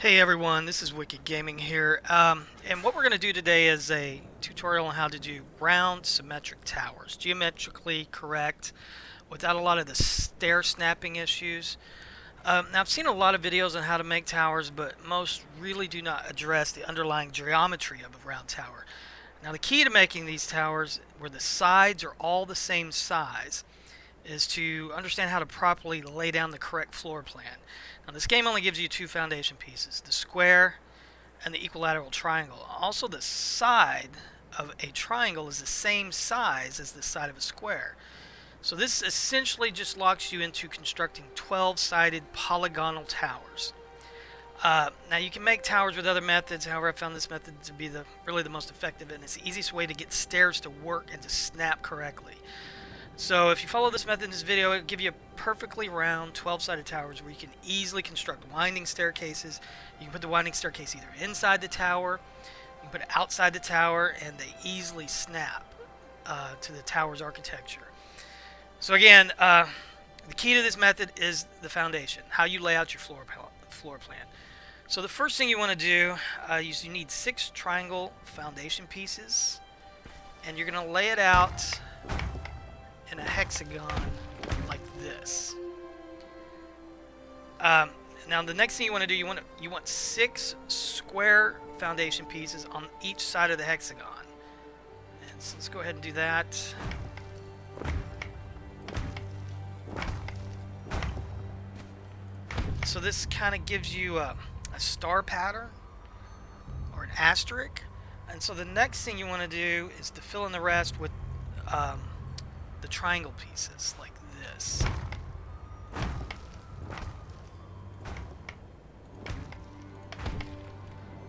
Hey everyone, this is Wicked Gaming here, and what we're going to do today is a tutorial on how to do round symmetric towers, geometrically correct, without a lot of the stair snapping issues. Now I've seen a lot of videos on how to make towers, but most really do not address the underlying geometry of a round tower. Now the key to making these towers where the sides are all the same size is to understand how to properly lay down the correct floor plan. Now this game only gives you two foundation pieces, the square and the equilateral triangle. Also the side of a triangle is the same size as the side of a square. So this essentially just locks you into constructing 12-sided polygonal towers. Now you can make towers with other methods, however I found this method to be really the most effective, and it's the easiest way to get stairs to work and to snap correctly. So if you follow this method in this video, it'll give you perfectly round 12-sided towers where you can easily construct winding staircases. You can put the winding staircase either inside the tower, you can put it outside the tower, and they easily snap to the tower's architecture. So again, the key to this method is the foundation, how you lay out your floor plan. So the first thing you want to do is you need 6 triangle foundation pieces, and you're going to lay it out in a hexagon like this. Now the next thing you want to do, you want 6 square foundation pieces on each side of the hexagon. And so let's go ahead and do that. So this kind of gives you a star pattern or an asterisk. And so the next thing you want to do is to fill in the rest with the triangle pieces like this.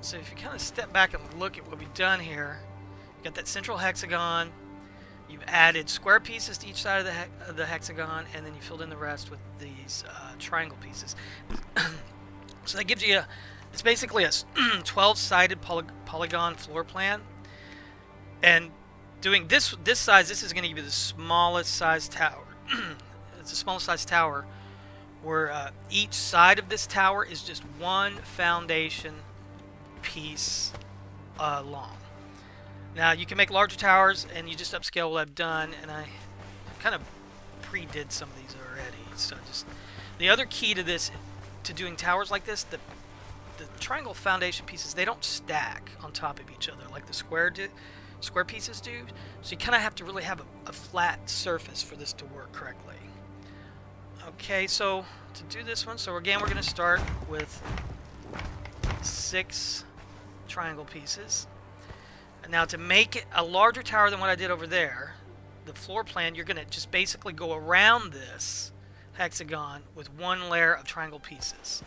So if you kind of step back and look at what we've done here, you've got that central hexagon, you've added square pieces to each side of the hexagon, and then you filled in the rest with these triangle pieces. So that gives you it's basically a 12-sided polygon floor plan. And doing this size, this is going to give you the smallest size tower. It's the smallest size tower where each side of this tower is just one foundation piece long. Now you can make larger towers and you just upscale what I've done, and I kind of pre-did some of these already. So just the other key to this, to doing towers like this, the triangle foundation pieces, they don't stack on top of each other like the square pieces do. So you kind of have to really have a flat surface for this to work correctly. Okay, so to do this one, so again we're going to start with 6 triangle pieces. And now to make it a larger tower than what I did over there, the floor plan, you're going to just basically go around this hexagon with one layer of triangle pieces.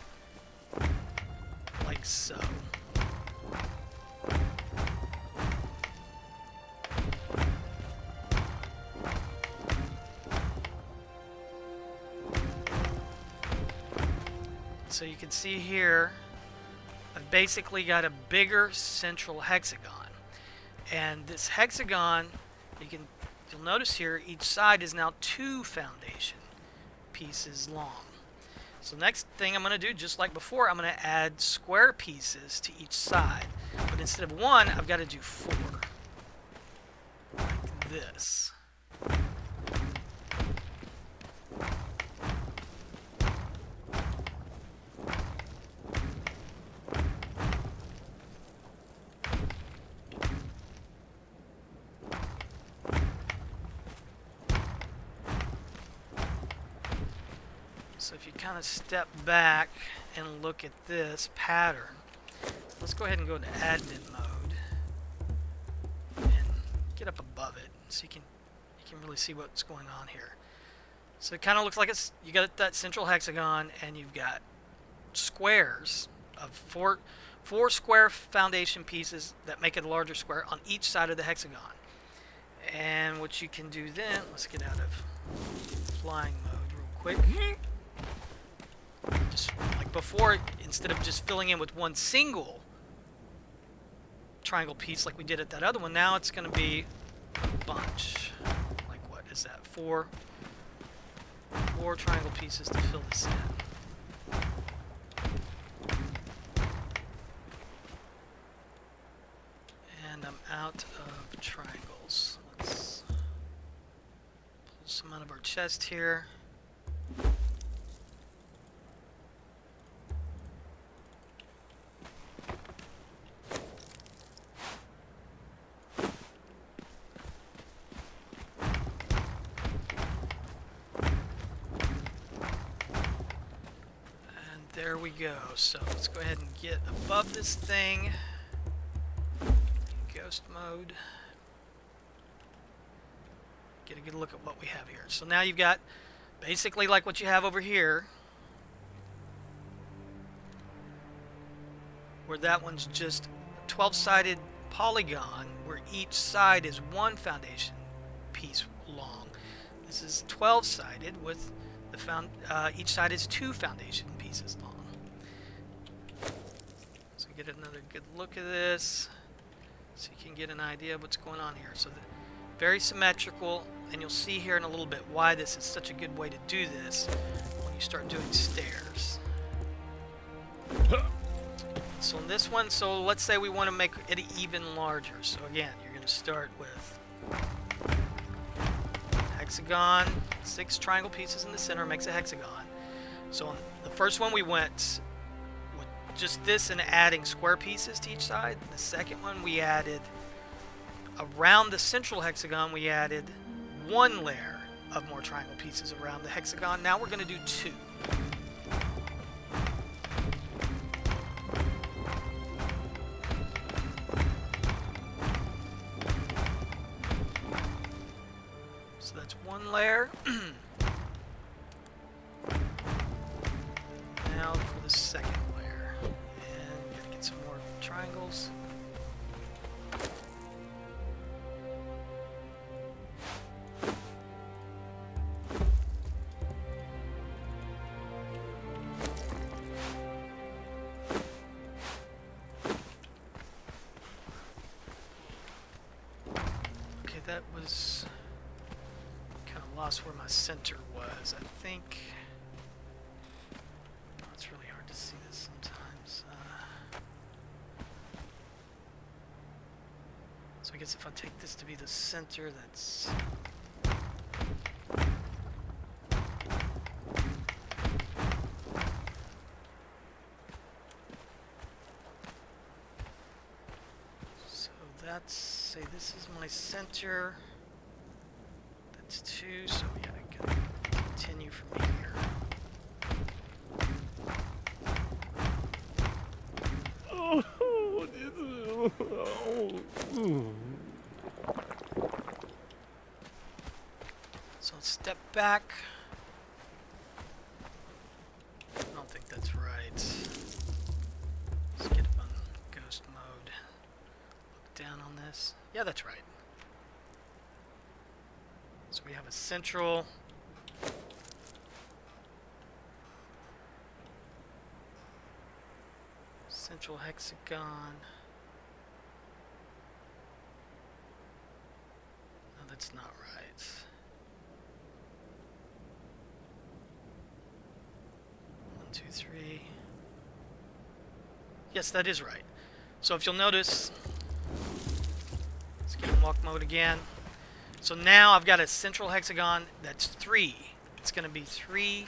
Like so. So you can see here, I've basically got a bigger central hexagon. And this hexagon, you'll notice here, each side is now 2 foundation pieces long. So next thing I'm going to do, just like before, I'm going to add square pieces to each side. But instead of 1, I've got to do 4. Like this. So if you kind of step back and look at this pattern, let's go ahead and go into admin mode and get up above it so you can really see what's going on here. So it kind of looks like you got that central hexagon, and you've got squares of four square foundation pieces that make it a larger square on each side of the hexagon. And what you can do then, let's get out of flying mode real quick. Just like before, instead of just filling in with one single triangle piece like we did at that other one, now it's going to be a bunch. Like what is that? 4 triangle pieces to fill this in. chest here. There we go. So let's go ahead and get above this thing. Ghost mode. Get a good look at what we have here. So now you've got basically like what you have over here, where that one's just a 12-sided polygon where each side is one foundation piece long. This is 12-sided with the each side is 2 foundation pieces long. So get another good look at this so you can get an idea of what's going on here. So very symmetrical, and you'll see here in a little bit why this is such a good way to do this when you start doing stairs. So in this one, so let's say we want to make it even larger. So again, you're going to start with hexagon, 6 triangle pieces in the center makes a hexagon. So on the first one we went with just this and adding square pieces to each side. The second one we added, around the central hexagon, we added 1 layer of more triangle pieces around the hexagon. Now we're going to do 2. So that's 1 layer. Now for the second layer. And we gotta get some more triangles. Okay, that was... kind of lost where my center was, I think. Oh, it's really hard to see this sometimes. So I guess if I take this to be the center, that's... So that's, say this is my center. That's 2, so we gotta continue from here. So let's step back. I don't think that's right. Let's get up on ghost mode. Look down on this. Yeah, that's right. So we have a central hexagon. No, that's not right. One, two, three. Yes, that is right. So if you'll notice, let's get in walk mode again. So now I've got a central hexagon that's 3. It's going to be 3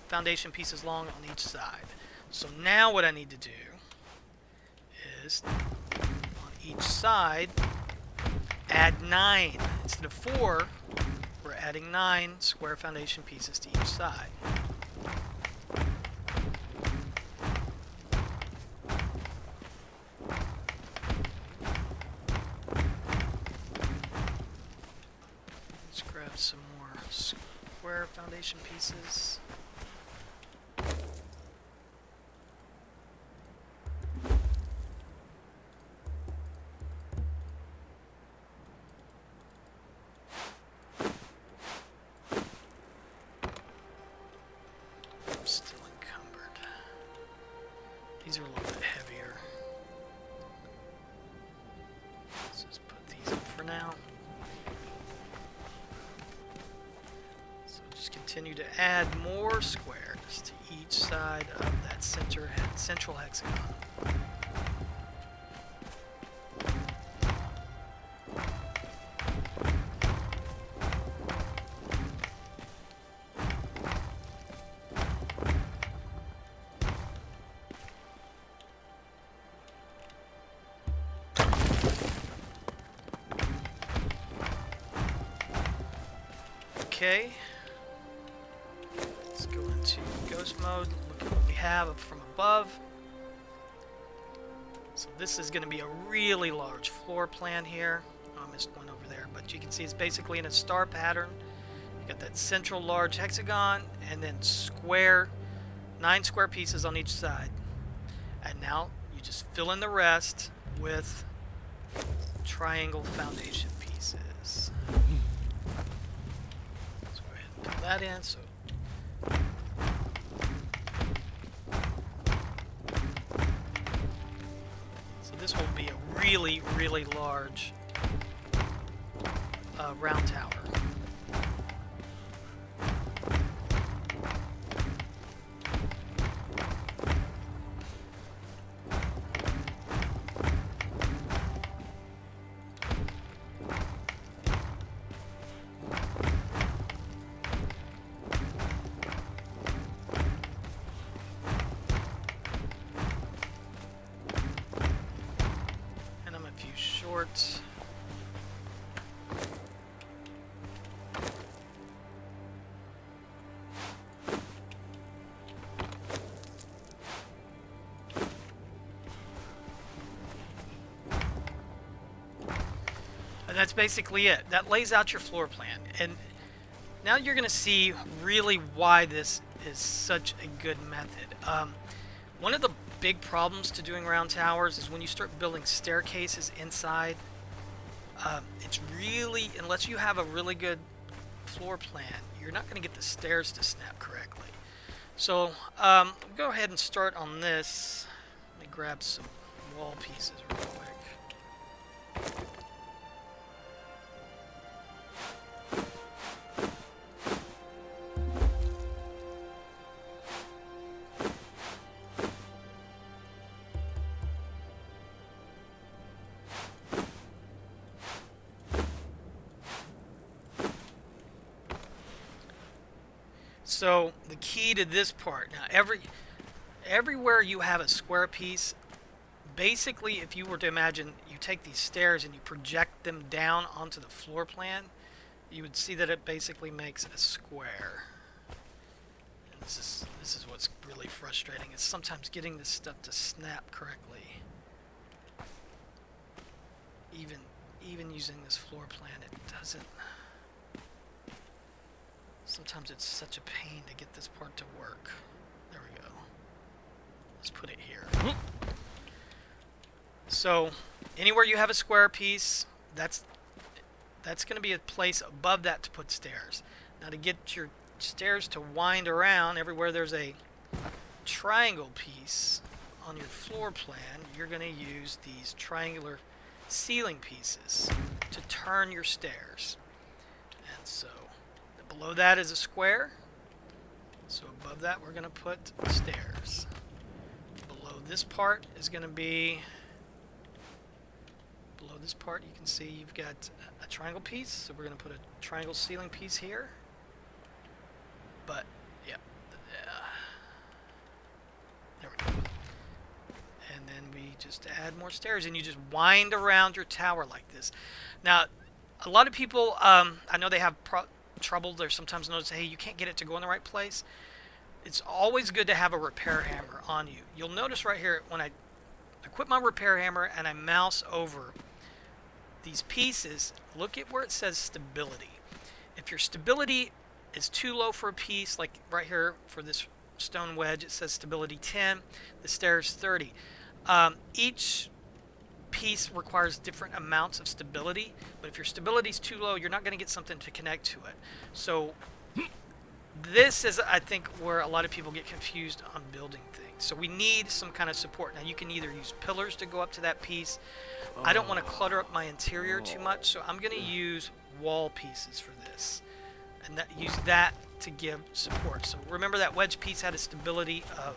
foundation pieces long on each side. So now what I need to do is, on each side, add 9. Instead of 4, we're adding 9 square foundation pieces to each side. Let's grab some more square foundation pieces. Still encumbered. These are a little bit heavier. Let's just put these up for now. So just continue to add more squares to each side of that central hexagon. Okay. Let's go into ghost mode. Look at what we have from above. So this is going to be a really large floor plan here. Oh, I missed one over there, but you can see it's basically in a star pattern. You got that central large hexagon, and then square, 9 square pieces on each side. And now you just fill in the rest with triangle foundation pieces. Let's go ahead and put that in. So this will be a really, really large round tower. And I'm a few short. And that's basically it. That lays out your floor plan. And now you're going to see really why this is such a good method. One of the big problems to doing round towers is when you start building staircases inside, it's really, unless you have a really good floor plan, you're not going to get the stairs to snap correctly. So we'll go ahead and start on this. Let me grab some wall pieces real quick. So the key to this part, now everywhere you have a square piece, basically if you were to imagine you take these stairs and you project them down onto the floor plan, you would see that it basically makes a square. And this is what's really frustrating, is sometimes getting this stuff to snap correctly. Even using this floor plan, it doesn't. Sometimes it's such a pain to get this part to work. There we go. Let's put it here. So, anywhere you have a square piece, that's going to be a place above that to put stairs. Now, to get your stairs to wind around, everywhere there's a triangle piece on your floor plan, you're going to use these triangular ceiling pieces to turn your stairs. And so below that is a square. So above that we're going to put stairs. Below this part is going to be, below this part you can see you've got a triangle piece. So we're going to put a triangle ceiling piece here. But, yeah. There we go. And then we just add more stairs and you just wind around your tower like this. Now, a lot of people, I know they have trouble. They're sometimes notice, hey, you can't get it to go in the right place. It's always good to have a repair hammer on you. You'll notice right here when I equip my repair hammer and I mouse over these pieces, look at where it says stability. If your stability is too low for a piece, like right here for this stone wedge, it says stability 10, the stairs 30. Each piece requires different amounts of stability, but if your stability is too low, you're not going to get something to connect to it. So this is, I think, where a lot of people get confused on building things. So we need some kind of support. Now you can either use pillars to go up to that piece. I don't want to clutter up my interior too much, so I'm going to use wall pieces for this, and use that to give support. So remember that wedge piece had a stability of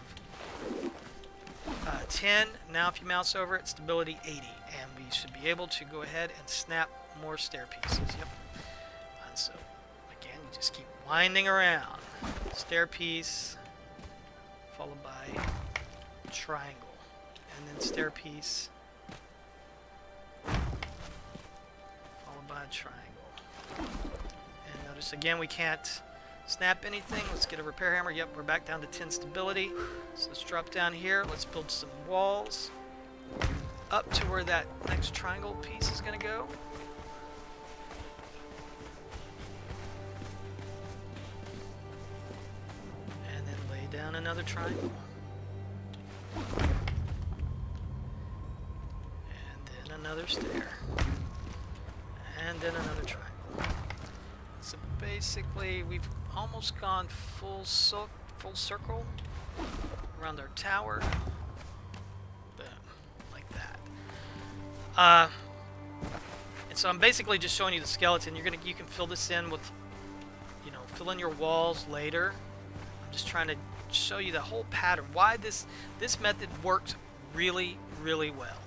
10. Now if you mouse over it, stability 80, and we should be able to go ahead and snap more stair pieces. Yep. And so again, you just keep winding around. Stair piece followed by triangle, and then stair piece followed by a triangle. And notice notice again we can't snap anything. Let's get a repair hammer. Yep, we're back down to 10 stability. So let's drop down here. Let's build some walls up to where that next triangle piece is going to go. And then lay down another triangle. And then another stair. And then another triangle. So basically, we've almost gone full circle around our tower. Boom, like that. And so I'm basically just showing you the skeleton. You can fill this in with, fill in your walls later. I'm just trying to show you the whole pattern. Why this method works really, really well.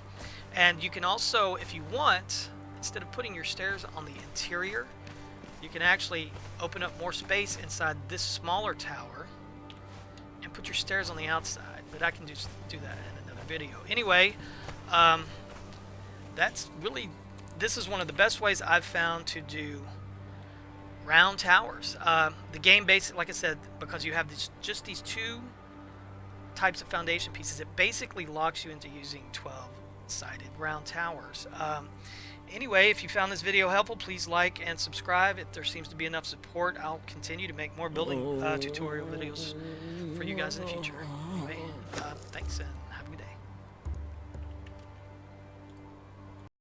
And you can also, if you want, instead of putting your stairs on the interior, you can actually open up more space inside this smaller tower and put your stairs on the outside. But I can just do that in another video. Anyway, this is one of the best ways I've found to do round towers. The game basically, like I said, because you have just these two types of foundation pieces, it basically locks you into using 12-sided round towers. Anyway, if you found this video helpful, please like and subscribe. If there seems to be enough support, I'll continue to make more building tutorial videos for you guys in the future. Anyway, thanks and